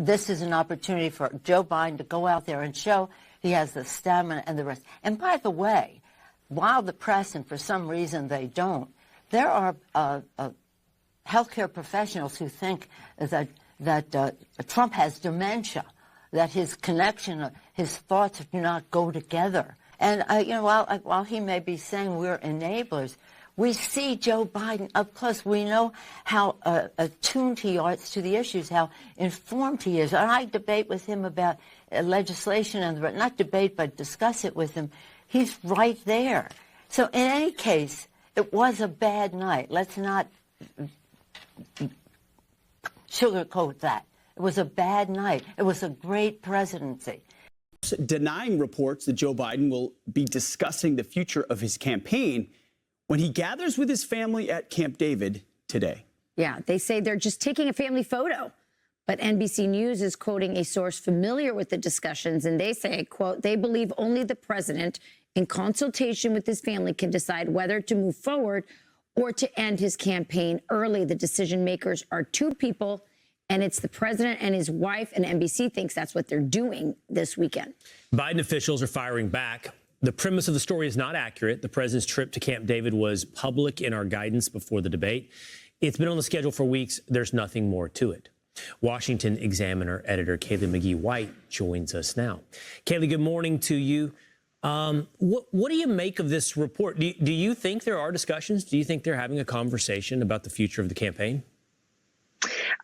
this is an opportunity for Joe Biden to go out there and show he has the stamina and the rest. And by the way, while the press, and for some reason they don't, there are healthcare professionals who think that Trump has dementia, that his connection, his thoughts do not go together. And while he may be saying we're enablers, we see Joe Biden up close. We know how attuned he is to the issues, how informed he is. And I debate with him about legislation, and not debate, but discuss it with him. He's right there. So in any case, it was a bad night. Let's not sugarcoat that. It was a bad night. It was a great presidency. Denying reports that Joe Biden will be discussing the future of his campaign when he gathers with his family at Camp David today. Yeah, they say they're just taking a family photo. But NBC News is quoting a source familiar with the discussions, and they say, quote, they believe only the president, in consultation with his family, can decide whether to move forward or to end his campaign early. The decision makers are two people, and it's the president and his wife, and NBC thinks that's what they're doing this weekend. Biden officials are firing back. The premise of the story is not accurate. The president's trip to Camp David was public in our guidance before the debate. It's been on the schedule for weeks. There's nothing more to it. Washington Examiner editor Kaylee McGee-White joins us now. Kaylee, good morning to you. What do you make of this report? Do you think there are discussions? Do you think they're having a conversation about the future of the campaign?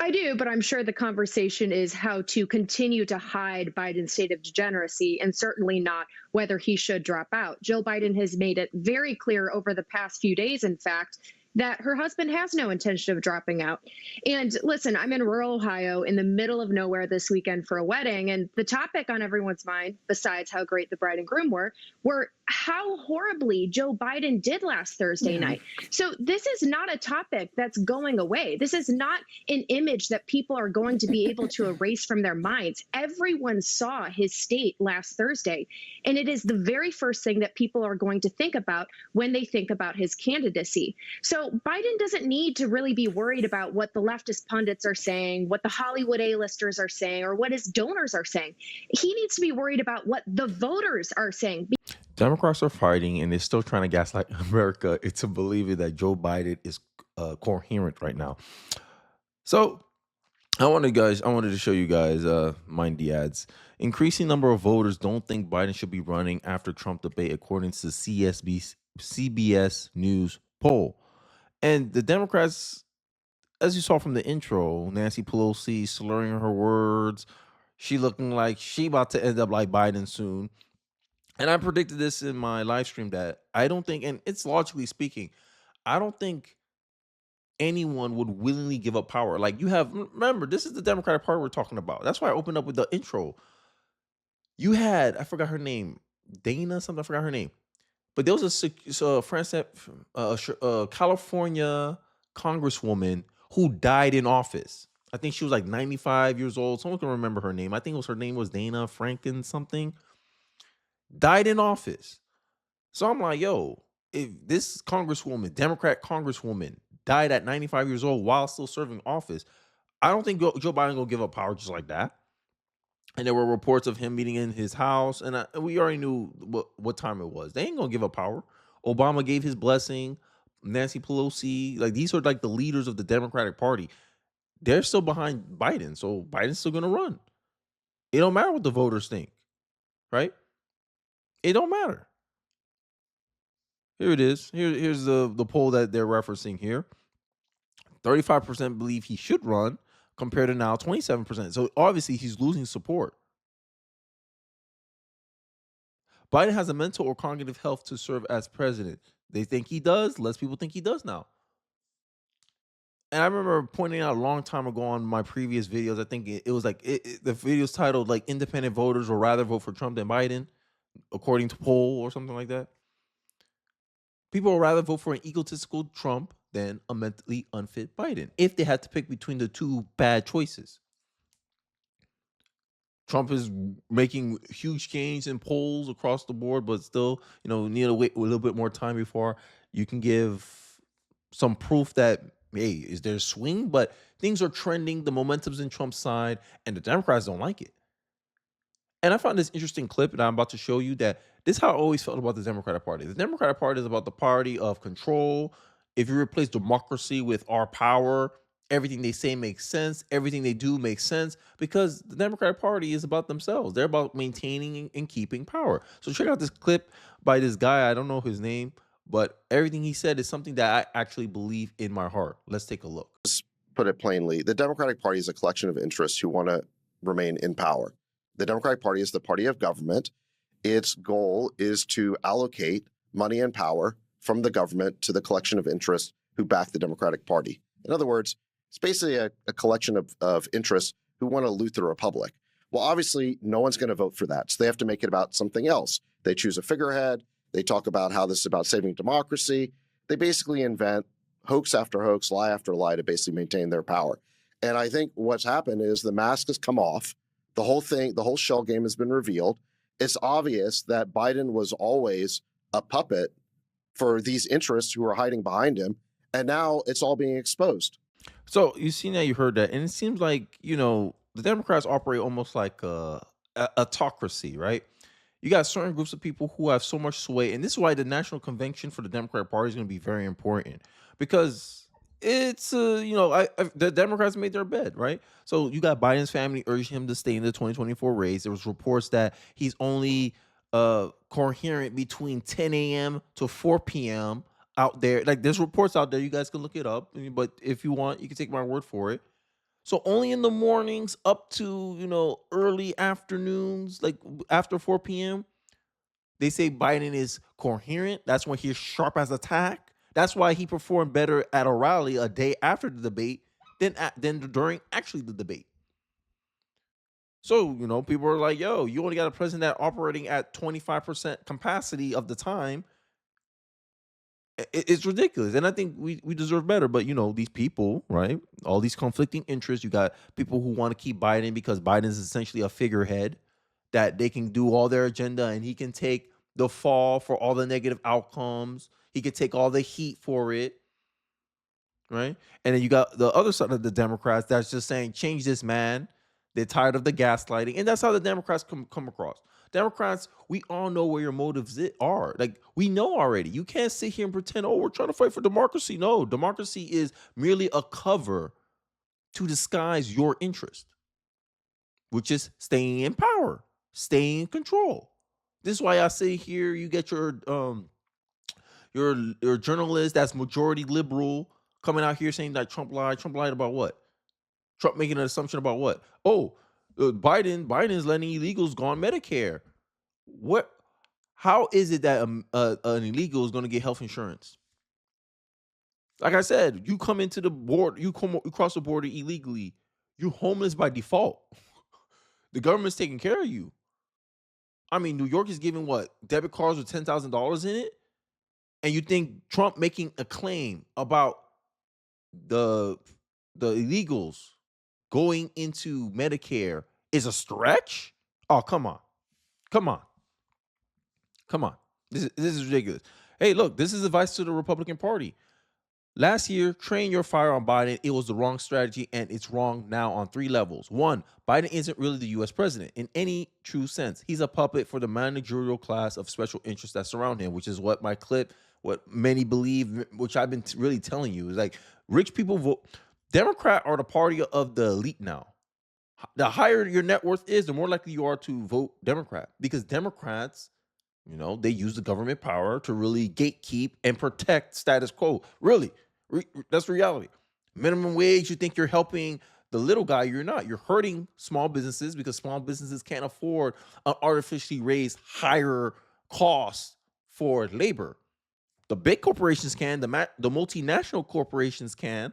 I do, but I'm sure the conversation is how to continue to hide Biden's state of degeneracy, and certainly not whether he should drop out. Jill Biden has made it very clear over the past few days, in fact, that her husband has no intention of dropping out. And listen, I'm in rural Ohio in the middle of nowhere this weekend for a wedding. And the topic on everyone's mind, besides how great the bride and groom were how horribly Joe Biden did last Thursday night. So this is not a topic that's going away. This is not an image that people are going to be able to erase from their minds. Everyone saw his state last Thursday, and it is the very first thing that people are going to think about when they think about his candidacy. So Biden doesn't need to really be worried about what the leftist pundits are saying, what the Hollywood A-listers are saying, or what his donors are saying. He needs to be worried about what the voters are saying. Democrats are fighting, and they're still trying to gaslight America into believing that Joe Biden is coherent right now. So I wanted to show you guys, mind the ads. Increasing number of voters don't think Biden should be running after Trump debate, according to CBS News poll. And the Democrats, as you saw from the intro, Nancy Pelosi slurring her words, she looking like she about to end up like Biden soon. And I predicted this in my live stream that I don't think, and it's logically speaking, I don't think anyone would willingly give up power. Like remember, this is the Democratic Party we're talking about. That's why I opened up with the intro. You had, I forgot her name, Dana something, I forgot her name. But there was a California congresswoman who died in office. I think she was like 95 years old. Someone can remember her name. I think her name was Dana Franken something. Died in office. So I'm like, yo, if this congresswoman, Democrat congresswoman, died at 95 years old while still serving office, I don't think Joe Biden gonna give up power just like that. And there were reports of him meeting in his house, and we already knew what time it was. They ain't gonna give up power. Obama gave his blessing. Nancy Pelosi, like these are like the leaders of the Democratic Party. They're still behind Biden, so Biden's still gonna run. It don't matter what the voters think, right? It don't matter. Here it is. Here's the poll that they're referencing here. 35% believe he should run, compared to now 27%. So obviously he's losing support. Biden has the mental or cognitive health to serve as president. They think he does. Less people think he does now. And I remember pointing out a long time ago on my previous videos, I think it was like the video's titled like independent voters will rather vote for Trump than Biden, according to poll or something like that. People would rather vote for an egotistical Trump than a mentally unfit Biden if they had to pick between the two bad choices. Trump is making huge gains in polls across the board, but still, need to wait a little bit more time before you can give some proof that hey, is there a swing? But things are trending. The momentum's in Trump's side, and the Democrats don't like it. And I found this interesting clip that I'm about to show you that this is how I always felt about the Democratic Party. The Democratic Party is about the party of control. If you replace democracy with our power, everything they say makes sense. Everything they do makes sense because the Democratic Party is about themselves. They're about maintaining and keeping power. So check out this clip by this guy. I don't know his name, but everything he said is something that I actually believe in my heart. Let's take a look. Put it plainly, the Democratic Party is a collection of interests who want to remain in power. The Democratic Party is the party of government. Its goal is to allocate money and power from the government to the collection of interests who back the Democratic Party. In other words, it's basically a collection of interests who want to loot the republic. Well, obviously, no one's going to vote for that. So they have to make it about something else. They choose a figurehead. They talk about how this is about saving democracy. They basically invent hoax after hoax, lie after lie to basically maintain their power. And I think what's happened is the mask has come off. The whole thing, the whole shell game has been revealed. It's obvious that Biden was always a puppet for these interests who are hiding behind him. And now it's all being exposed. So you see now you heard that, and it seems like the Democrats operate almost like a autocracy, right? You got certain groups of people who have so much sway, and this is why the national convention for the Democratic Party is going to be very important because it's the Democrats made their bed, right? So you got Biden's family urging him to stay in the 2024 race. There was reports that he's only coherent between 10 a.m. to 4 p.m. out there. Like there's reports out there. You guys can look it up, but if you want, you can take my word for it. So only in the mornings up to, early afternoons, like after 4 p.m., they say Biden is coherent. That's when he's sharp as a tack. That's why he performed better at a rally a day after the debate than during actually the debate. So, people are like, yo, you only got a president that operating at 25% capacity of the time. It's ridiculous. And I think we deserve better. But, these people, right? All these conflicting interests. You got people who want to keep Biden because Biden is essentially a figurehead that they can do all their agenda and he can take the fall for all the negative outcomes. He could take all the heat for it. Right. And then you got the other side of the Democrats that's just saying, change this man. They're tired of the gaslighting. And that's how the Democrats come across. Democrats, we all know where your motives are. Like, we know already. You can't sit here and pretend, oh, we're trying to fight for democracy. No, democracy is merely a cover to disguise your interest, which is staying in power, staying in control. This is why I say here, you get your journalist that's majority liberal coming out here saying that Trump lied. Trump lied about what? Trump making an assumption about what? Oh, Biden is letting illegals go on Medicare. What? How is it that an illegal is going to get health insurance? Like I said, you come into the border, you cross the border illegally, you're homeless by default. The government's taking care of you. I mean, New York is giving what? Debit cards with $10,000 in it? And you think Trump making a claim about the illegals going into Medicare is a stretch? Oh, come on. This is ridiculous. Hey, look, this is advice to the Republican Party. Last year, train your fire on Biden. It was the wrong strategy, and it's wrong now on 3 levels. 1, Biden isn't really the U.S. president in any true sense. He's a puppet for the managerial class of special interests that surround him, which is what my clip, what many believe, which I've been really telling you, is like rich people vote. Democrat are the party of the elite now. The higher your net worth is, the more likely you are to vote Democrat, because Democrats, they use the government power to really gatekeep and protect status quo. Really, that's reality. Minimum wage, you think you're helping the little guy, you're not. You're hurting small businesses because small businesses can't afford an artificially raised higher cost for labor. The big corporations can, the multinational corporations can.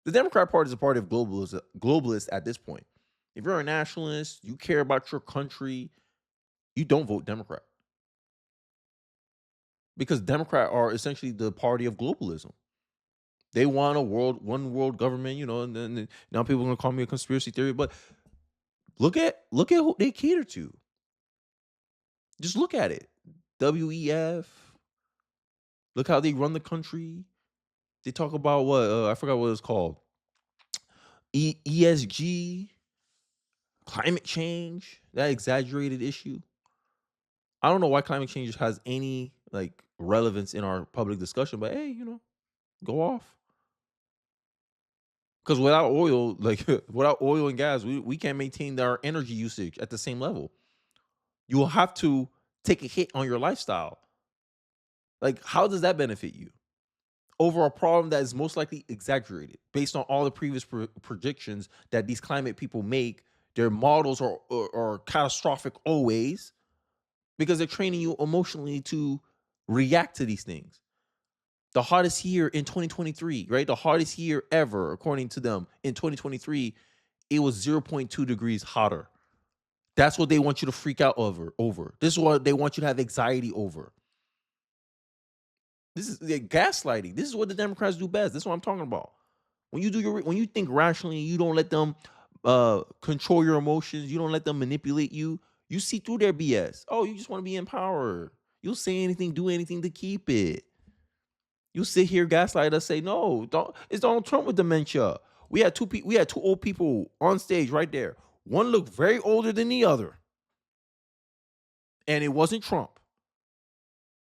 The Democrat Party is a party of globalists at this point. If you're a nationalist, you care about your country, you don't vote Democrat. Because Democrat are essentially the party of globalism. They want one world government, and then now people are going to call me a conspiracy theory, but look at who they cater to. Just look at it. WEF. Look how they run the country. They talk about what I forgot what it's called. ESG, climate change, that exaggerated issue. I don't know why climate change has any like relevance in our public discussion, but hey, go off. Because without oil, like without oil and gas, we can't maintain our energy usage at the same level. You will have to take a hit on your lifestyle. Like, how does that benefit you? Over a problem that is most likely exaggerated based on all the previous predictions that these climate people make. Their models are catastrophic always because they're training you emotionally to react to these things. The hottest year in 2023, right? The hottest year ever, according to them, in 2023, it was 0.2 degrees hotter. That's what they want you to freak out over. This is what they want you to have anxiety over. This is gaslighting. This is what the Democrats do best. This is what I'm talking about. When you think rationally, you don't let them control your emotions. You don't let them manipulate you. You see through their BS. Oh, you just want to be in power. You'll say anything, do anything to keep it. You sit here, gaslight us, say no. It's Donald Trump with dementia. We had two old people on stage right there. One looked very older than the other, and it wasn't Trump.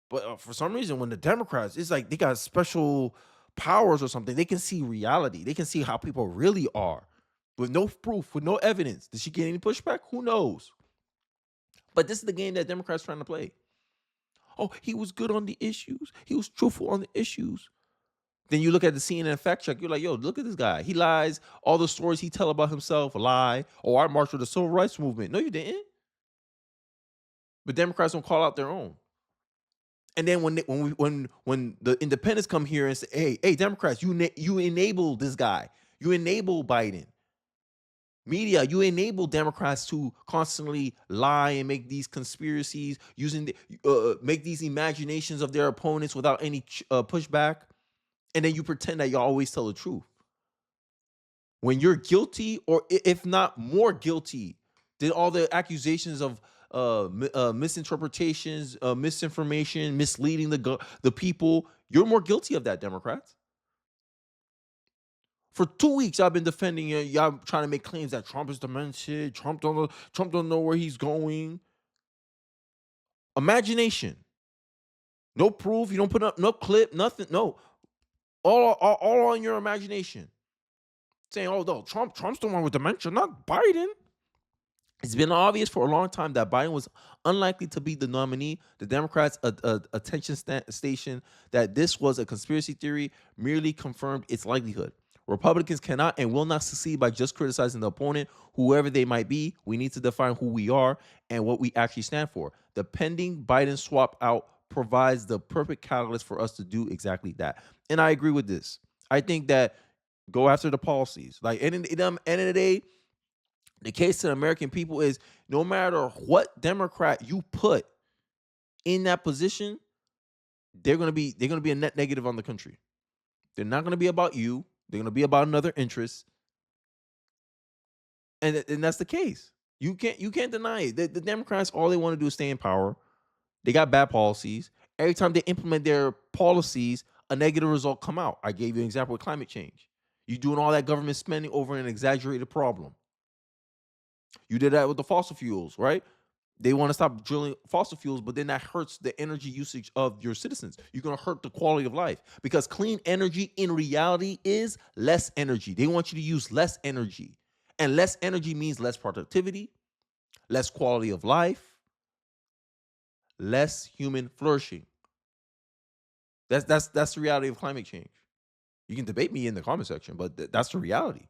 But for some reason, when the Democrats, it's like they got special powers or something. They can see reality. They can see how people really are with no proof, with no evidence. Did she get any pushback? Who knows? But this is the game that Democrats trying to play. Oh, he was good on the issues. He was truthful on the issues. Then you look at the CNN fact check. You're like, yo, look at this guy. He lies. All the stories he tell about himself lie. Oh, I marched with the civil rights movement. No, you didn't. But Democrats don't call out their own. And then when the independents come here and say, hey, Democrats, you enable this guy. You enable Biden. Media, you enable Democrats to constantly lie and make these conspiracies, make these imaginations of their opponents without any pushback. And then you pretend that you always tell the truth. When you're guilty, or if not more guilty than all the accusations of misinterpretations, misinformation, misleading the people, you're more guilty of that, Democrats. For 2 weeks, I've been defending y'all trying to make claims that Trump is dementia. Trump don't know where he's going. Imagination. No proof. You don't put up no clip, nothing. No. All on your imagination. Saying, oh, no, Trump's the one with dementia, not Biden. It's been obvious for a long time that Biden was unlikely to be the nominee. The Democrats' attention station that this was a conspiracy theory merely confirmed its likelihood. Republicans cannot and will not succeed by just criticizing the opponent, whoever they might be. We need to define who we are and what we actually stand for. The pending Biden swap out provides the perfect catalyst for us to do exactly that. And I agree with this. I think that go after the policies. Like, end of the day, the case to the American people is no matter what Democrat you put in that position, they're gonna be a net negative on the country. They're not gonna be about you. They're gonna be about another interest, and that's the case. You can't deny it. The Democrats, all they want to do is stay in power. They got bad policies. Every time they implement their policies, a negative result come out. I gave you an example with climate change. You're doing all that government spending over an exaggerated problem. You did that with the fossil fuels, right? They want to stop drilling fossil fuels, but then that hurts the energy usage of your citizens. You're going to hurt the quality of life because clean energy in reality is less energy. They want you to use less energy. And less energy means less productivity, less quality of life, less human flourishing. That's the reality of climate change. You can debate me in the comment section, but that's the reality.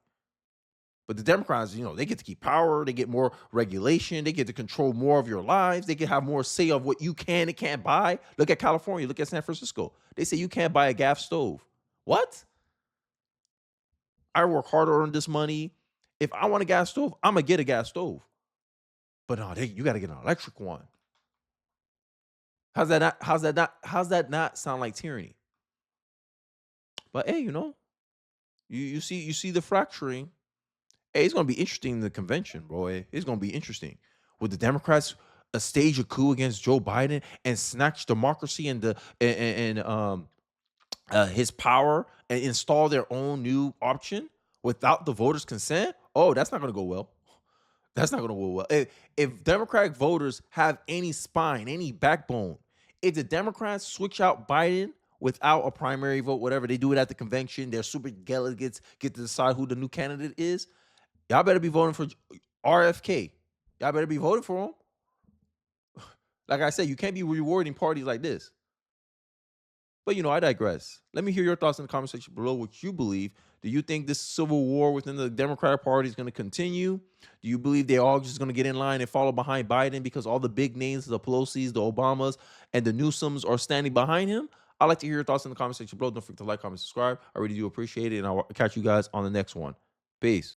But the Democrats, they get to keep power. They get more regulation. They get to control more of your lives. They can have more say of what you can and can't buy. Look at California. Look at San Francisco. They say you can't buy a gas stove. What? I work hard to earn this money. If I want a gas stove, I'm going to get a gas stove. But no, you got to get an electric one. How's that not sound like tyranny? But hey, you see the fracturing. Hey, it's gonna be interesting in the convention, boy. It's gonna be interesting. Would the Democrats stage a coup against Joe Biden and snatch democracy and his power and install their own new option without the voters' consent, oh, that's not going to go well. That's not going to go well. If Democratic voters have any spine, any backbone, if the Democrats switch out Biden without a primary vote, whatever, they do it at the convention, their super delegates get to decide who the new candidate is, y'all better be voting for RFK. Y'all better be voting for him. Like I said, you can't be rewarding parties like this. But, I digress. Let me hear your thoughts in the comment section below, what you believe. Do you think this civil war within the Democratic Party is going to continue? Do you believe they're all just going to get in line and follow behind Biden because all the big names, the Pelosi's, the Obamas, and the Newsoms are standing behind him? I'd like to hear your thoughts in the comment section below. Don't forget to like, comment, subscribe. I really do appreciate it, and I'll catch you guys on the next one. Peace.